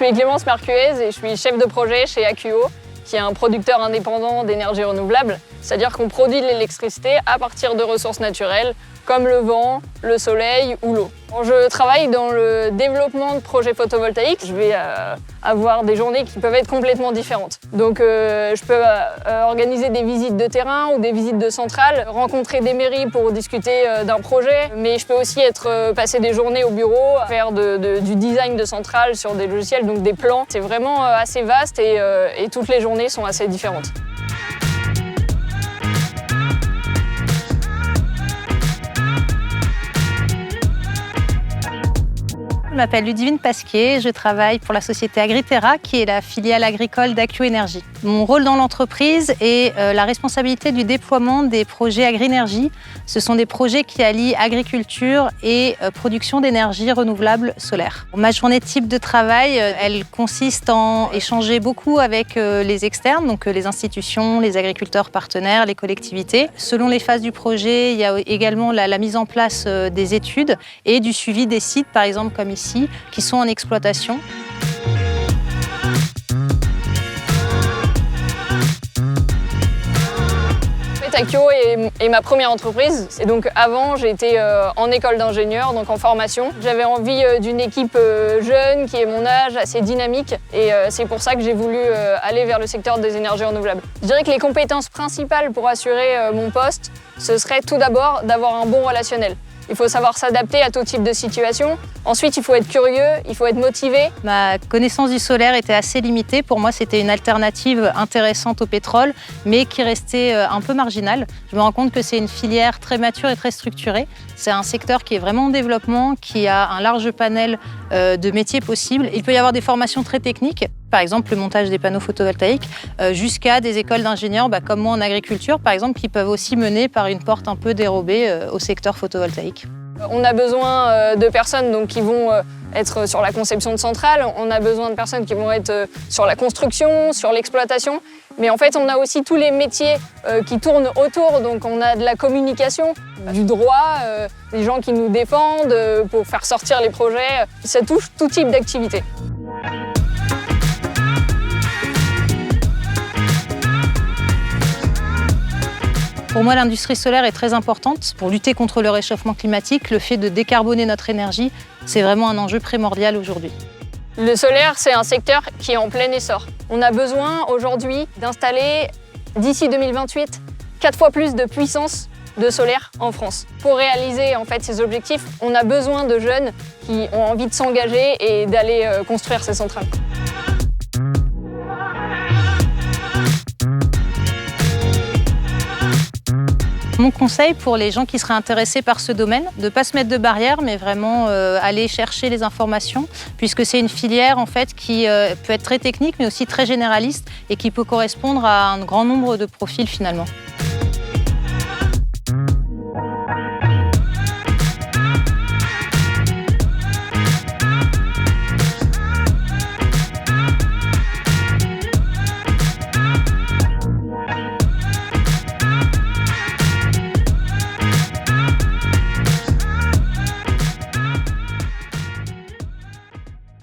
suis Clémence Marcuez et je suis chef de projet chez AQO, qui est un producteur indépendant d'énergie renouvelable. C'est-à-dire qu'on produit de l'électricité à partir de ressources naturelles, comme le vent, le soleil ou l'eau. Je travaille dans le développement de projets photovoltaïques. Je vais avoir des journées qui peuvent être complètement différentes. Donc je peux organiser des visites de terrain ou des visites de centrales, rencontrer des mairies pour discuter d'un projet, mais je peux aussi passer des journées au bureau, faire du design de centrales sur des logiciels, donc des plans. C'est vraiment assez vaste et toutes les journées sont assez différentes. Je m'appelle Ludivine Pasquier, je travaille pour la société Agriterra, qui est la filiale agricole d'AQO Énergie. Mon rôle dans l'entreprise est la responsabilité du déploiement des projets Agri-Énergie. Ce sont des projets qui allient agriculture et production d'énergie renouvelable solaire. Ma journée type de travail, elle consiste en échanger beaucoup avec les externes, donc les institutions, les agriculteurs partenaires, les collectivités. Selon les phases du projet, il y a également la mise en place des études et du suivi des sites, par exemple comme ici, qui sont en exploitation. AQO est ma première entreprise. Et donc avant, j'étais en école d'ingénieur, donc en formation. J'avais envie d'une équipe jeune, qui est mon âge, assez dynamique. Et c'est pour ça que j'ai voulu aller vers le secteur des énergies renouvelables. Je dirais que les compétences principales pour assurer mon poste, ce serait tout d'abord d'avoir un bon relationnel. Il faut savoir s'adapter à tout type de situation. Ensuite, il faut être curieux, il faut être motivé. Ma connaissance du solaire était assez limitée. Pour moi, c'était une alternative intéressante au pétrole, mais qui restait un peu marginale. Je me rends compte que c'est une filière très mature et très structurée. C'est un secteur qui est vraiment en développement, qui a un large panel de métiers possibles. Il peut y avoir des formations très techniques, par exemple le montage des panneaux photovoltaïques, jusqu'à des écoles d'ingénieurs, comme moi en agriculture, par exemple, qui peuvent aussi mener par une porte un peu dérobée au secteur photovoltaïque. On a besoin de personnes donc, qui vont être sur la conception de centrales, on a besoin de personnes qui vont être sur la construction, sur l'exploitation, mais en fait on a aussi tous les métiers qui tournent autour, donc on a de la communication, du droit, des gens qui nous défendent pour faire sortir les projets, ça touche tout type d'activité. Pour moi, l'industrie solaire est très importante pour lutter contre le réchauffement climatique. Le fait de décarboner notre énergie, c'est vraiment un enjeu primordial aujourd'hui. Le solaire, c'est un secteur qui est en plein essor. On a besoin aujourd'hui d'installer, d'ici 2028, 4 fois plus de puissance de solaire en France. Pour réaliser en fait, ces objectifs, on a besoin de jeunes qui ont envie de s'engager et d'aller construire ces centrales. Mon conseil pour les gens qui seraient intéressés par ce domaine, de ne pas se mettre de barrières, mais vraiment aller chercher les informations, puisque c'est une filière en fait, qui peut être très technique, mais aussi très généraliste et qui peut correspondre à un grand nombre de profils finalement.